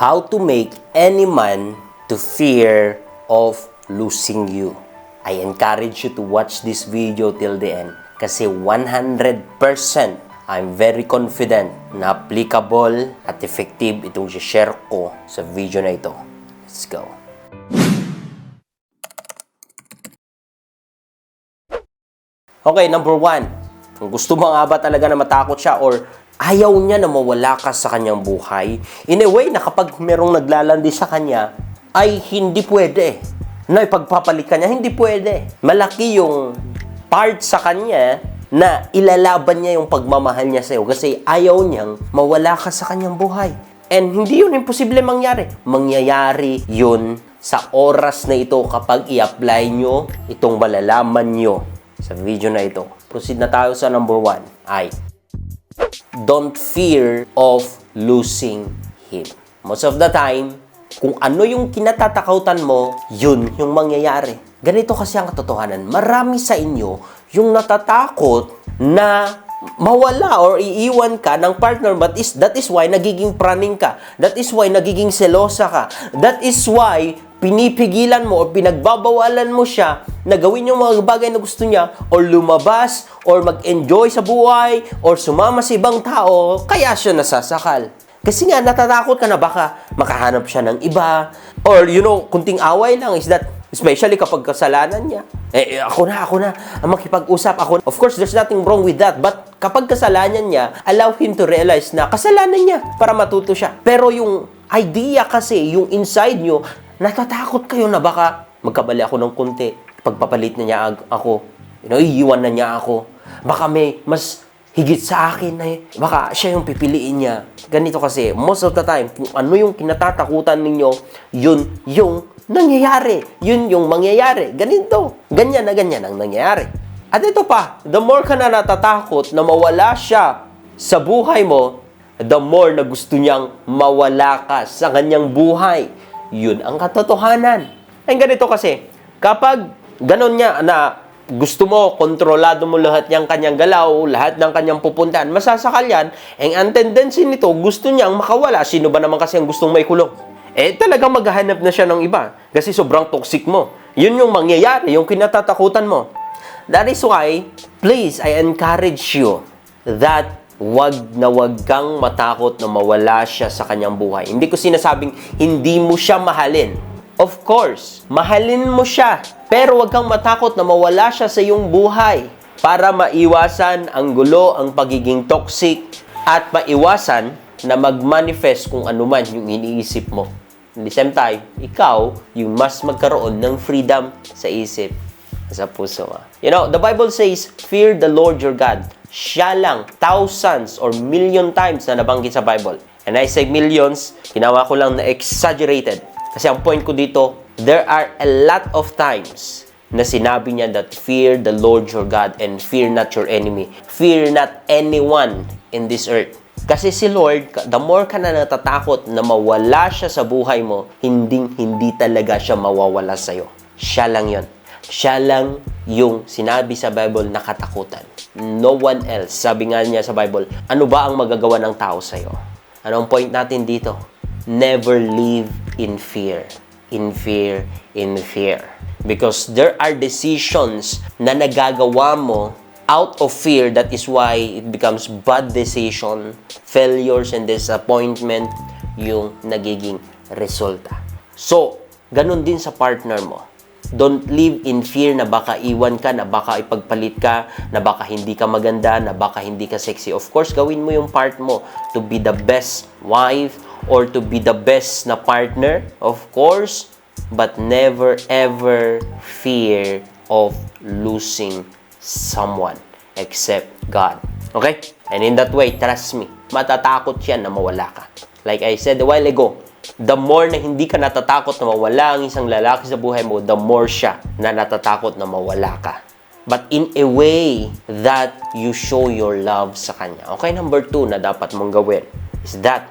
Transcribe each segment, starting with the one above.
How to make any man to fear of losing you. I encourage you to watch this video till the end kasi 100% I'm very confident na applicable at effective itong share ko sa video na ito. Let's go. Okay, number 1. Kung gusto mo nga ba talaga na matakot siya or ayaw niya na mawala ka sa kanyang buhay, in a way na kapag merong naglalandi sa kanya, ay hindi pwede. Na ipagpapalit ka niya, hindi pwede. Malaki yung part sa kanya na ilalaban niya yung pagmamahal niya sa'yo kasi ayaw niyang mawala ka sa kanyang buhay. And hindi yun imposible mangyari. Mangyayari yun sa oras na ito kapag i-apply nyo itong malalaman nyo sa video na ito. Proceed na tayo sa number 1 ay don't fear of losing him. Most of the time, kung ano yung kinatatakutan mo, yun yung mangyayari. Ganito kasi ang katotohanan. Marami sa inyo yung natatakot na mawala or iiwan ka ng partner, but that is why nagiging praning ka. That is why nagiging selosa ka. That is why pinipigilan mo o pinagbabawalan mo siya na gawin yung mga bagay na gusto niya or lumabas or mag-enjoy sa buhay or sumama sa ibang tao, kaya siya nasasakal. Kasi nga, natatakot ka na baka makahanap siya ng iba or, kunting away lang is that, especially kapag kasalanan niya. Ako na, makipag-usap ako. Of course, there's nothing wrong with that. But kapag kasalanan niya, allow him to realize na kasalanan niya para matuto siya. Pero yung idea kasi, yung inside nyo, natatakot kayo na baka magkabali ako ng konti. Pagpapalit na niya ako. Iiwan na niya ako. Baka may mas higit sa akin na baka siya yung pipiliin niya. Ganito kasi, most of the time, kung ano yung kinatatakutan ninyo, yun yung nangyayari. Yun yung mangyayari. Ganito. Ganyan ang nangyayari. At ito pa, the more ka na natatakot na mawala siya sa buhay mo, the more na gusto niyang mawala ka sa kanyang buhay. Yun ang katotohanan. Ay ganito kasi, kapag ganon niya na gusto mo, kontrolado mo lahat ng kanyang galaw, lahat ng kanyang pupuntahan, masasakal yan, ang tendency nito, gusto niyang makawala. Sino ba naman kasi ang gustong may kulong? Talagang maghahanap na siya ng iba. Kasi sobrang toxic mo. Yun yung mangyayari, yung kinatatakutan mo. That is why, please, I encourage you that wag kang matakot na mawala siya sa kanyang buhay. Hindi ko sinasabing hindi mo siya mahalin. Of course, mahalin mo siya. Pero wag kang matakot na mawala siya sa iyong buhay para maiwasan ang gulo, ang pagiging toxic, at maiwasan na mag-manifest kung ano man yung iniisip mo. At the same time, ikaw yung mas magkaroon ng freedom sa isip, sa puso. The Bible says, fear the Lord your God. Siya lang, thousands or million times na nabanggit sa Bible. And I say millions, ginawa ko lang na exaggerated. Kasi ang point ko dito, there are a lot of times na sinabi niya that fear the Lord your God and fear not your enemy. Fear not anyone in this earth. Kasi si Lord, the more ka na natatakot na mawala siya sa buhay mo, hindi talaga siya mawawala sa'yo. Siya lang yon. Siya lang yung sinabi sa Bible na katakutan. No one else. Sabi nga niya sa Bible, ano ba ang magagawa ng tao sa'yo? Anong point natin dito? Never live in fear. In fear. Because there are decisions na nagagawa mo out of fear. That is why it becomes bad decision, failures, and disappointment yung nagiging resulta. So, ganun din sa partner mo. Don't live in fear na baka iwan ka, na baka ipagpalit ka, na baka hindi ka maganda, na baka hindi ka sexy. Of course, gawin mo yung part mo to be the best wife or to be the best na partner, of course, but never ever fear of losing someone except God. Okay? And in that way, trust me, matatakot yan na mawala ka. Like I said a while ago, the more na hindi ka natatakot na mawala ang isang lalaki sa buhay mo, the more siya na natatakot na mawala ka. But in a way that you show your love sa kanya. Okay, number 2 na dapat mong gawin is that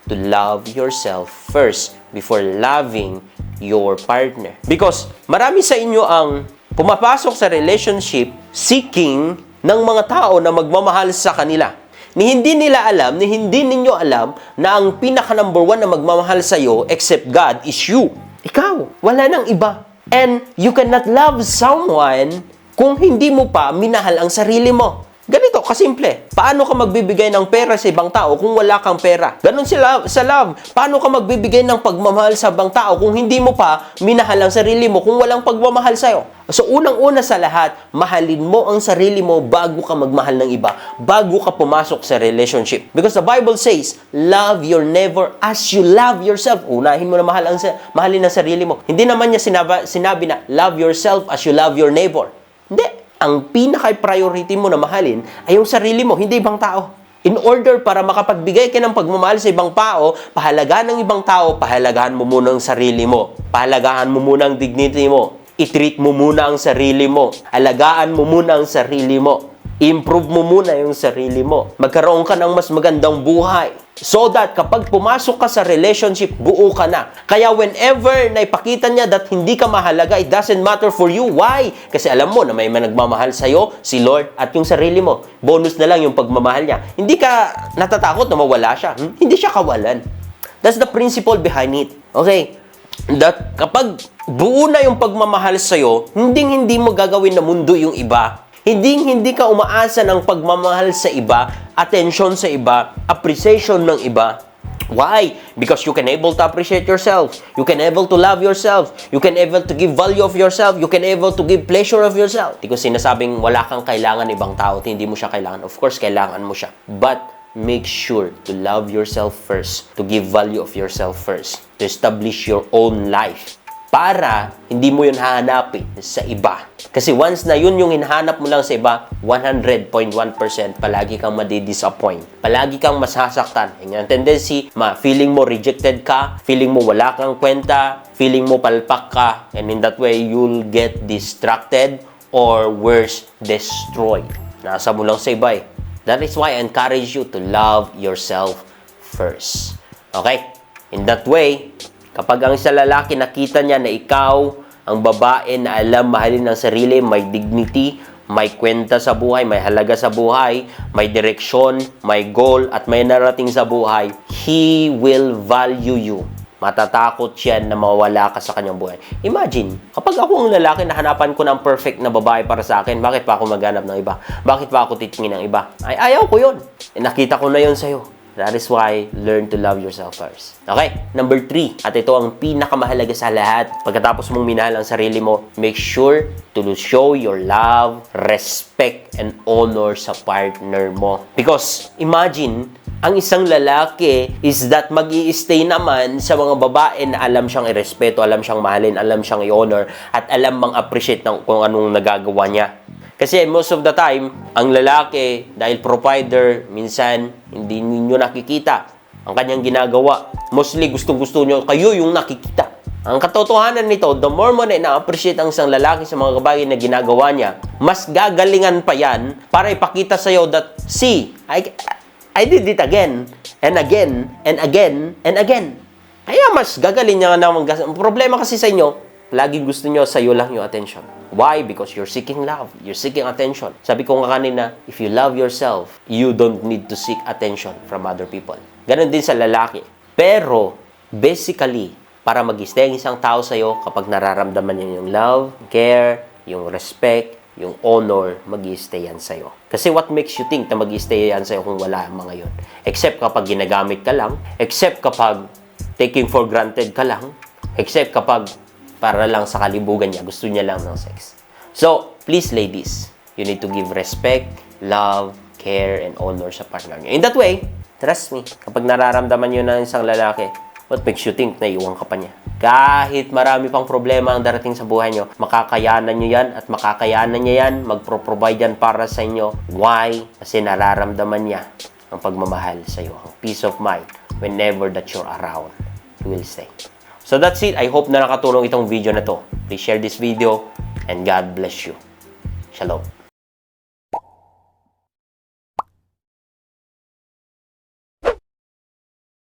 to love yourself first before loving your partner. Because marami sa inyo ang pumapasok sa relationship seeking ng mga tao na magmamahal sa kanila. Ni hindi nila alam, ni hindi ninyo alam na ang pinaka number one na magmamahal sa'yo except God is you. Ikaw. Wala nang iba. And you cannot love someone kung hindi mo pa minahal ang sarili mo. Ganito, kasimple. Paano ka magbibigay ng pera sa ibang tao kung wala kang pera? Ganon sila sa love. Paano ka magbibigay ng pagmamahal sa ibang tao kung hindi mo pa minahal ang sarili mo kung walang pagmamahal sa'yo? So, unang-una sa lahat, mahalin mo ang sarili mo bago ka magmahal ng iba, bago ka pumasok sa relationship. Because the Bible says, love your neighbor as you love yourself. Unahin mo na mahalin ang sarili mo. Hindi naman niya sinabi na, love yourself as you love your neighbor. Hindi. Ang pinaka-priority mo na mahalin ay yung sarili mo, hindi ibang tao. In order para makapagbigay ka ng pagmamahal sa ibang tao, pahalagahan ng ibang tao, pahalagahan mo muna ang sarili mo. Pahalagahan mo muna ang dignity mo. I-treat mo muna ang sarili mo. Alagaan mo muna ang sarili mo. Improve mo muna yung sarili mo. Magkaroon ka ng mas magandang buhay. So that kapag pumasok ka sa relationship, buo ka na. Kaya whenever naipakita niya that hindi ka mahalaga, it doesn't matter for you. Why? Kasi alam mo na may nagmamahal sa'yo, si Lord at yung sarili mo. Bonus na lang yung pagmamahal niya. Hindi ka natatakot na mawala siya. Hindi siya kawalan. That's the principle behind it. Okay? That kapag buo na yung pagmamahal sa'yo, hindi mo gagawin na mundo yung iba. Hindi ka umaasa ng pagmamahal sa iba, attention sa iba, appreciation ng iba. Why? Because you can able to appreciate yourself. You can able to love yourself. You can able to give value of yourself. You can able to give pleasure of yourself. Hindi ko sinasabing wala kang kailangan ibang tao at hindi mo siya kailangan. Of course, kailangan mo siya. But make sure to love yourself first, to give value of yourself first, to establish your own life. Para hindi mo yun hahanapin sa iba. Kasi once na yun yung hinahanap mo lang sa iba, 100.1% palagi kang madi-disappoint. Palagi kang masasaktan. Yung tendency, feeling mo rejected ka, feeling mo wala kang kwenta, feeling mo palpak ka, and in that way, you'll get distracted or worse, destroyed. Nasa mo lang sa iba eh. That is why I encourage you to love yourself first. Okay? In that way, kapag ang isang lalaki nakita niya na ikaw, ang babae na alam mahalin ang sarili, may dignity, may kwenta sa buhay, may halaga sa buhay, may direksyon, may goal, at may narating sa buhay, he will value you. Matatakot siya na mawala ka sa kanyang buhay. Imagine, kapag ako ang lalaki na hanapan ko ng perfect na babae para sa akin, bakit pa ako maghanap ng iba? Bakit pa ako titingin ng iba? Ay, ayaw ko yun. Nakita ko na yun sa'yo. That is why, learn to love yourself first. Okay, number 3. At ito ang pinakamahalaga sa lahat. Pagkatapos mong minahal ang sarili mo, make sure to show your love, respect, and honor sa partner mo. Because, imagine, ang isang lalaki is that mag-i-stay naman sa mga babae na alam siyang irespeto, alam siyang mahalin, alam siyang i-honor, at alam mang-appreciate ng kung anong nagagawa niya. Kasi most of the time, ang lalaki, dahil provider, minsan hindi ninyo nakikita ang kanyang ginagawa. Mostly, gustong-gusto nyo, kayo yung nakikita. Ang katotohanan nito, the more mo na ina-appreciate ang isang lalaki sa mga bagay na ginagawa niya, mas gagalingan pa yan para ipakita sa'yo that, see, I did it again, and again, and again, and again. Kaya mas gagaling niya naman. Ang problema kasi sa inyo, laging gusto nyo sa'yo lang yung attention. Why? Because you're seeking love. You're seeking attention. Sabi ko nga kanina, if you love yourself, you don't need to seek attention from other people. Ganon din sa lalaki. Pero, basically, para mag-stay ang isang tao sa'yo, kapag nararamdaman niya yung love, care, yung respect, yung honor, mag-i-stay yan sa'yo. Kasi what makes you think na mag-i-stay yan sa'yo kung wala ang mga yun? Except kapag ginagamit ka lang, except kapag taking for granted ka lang, except kapag para lang sa kalibugan niya, gusto niya lang ng sex. So, please ladies, you need to give respect, love, care, and honor sa partner niyo. In that way, trust me, kapag nararamdaman niyo na isang lalaki, what makes you think na iwan ka pa niya? Kahit marami pang problema ang darating sa buhay niyo, makakayanan niyo yan at makakayanan niya yan, magpro-provide yan para sa inyo. Why? Kasi nararamdaman niya ang pagmamahal sa iyo, ang peace of mind whenever that you're around. He will stay. So that's it. I hope na nakatulong itong video na to. Please share this video and God bless you. Shalom.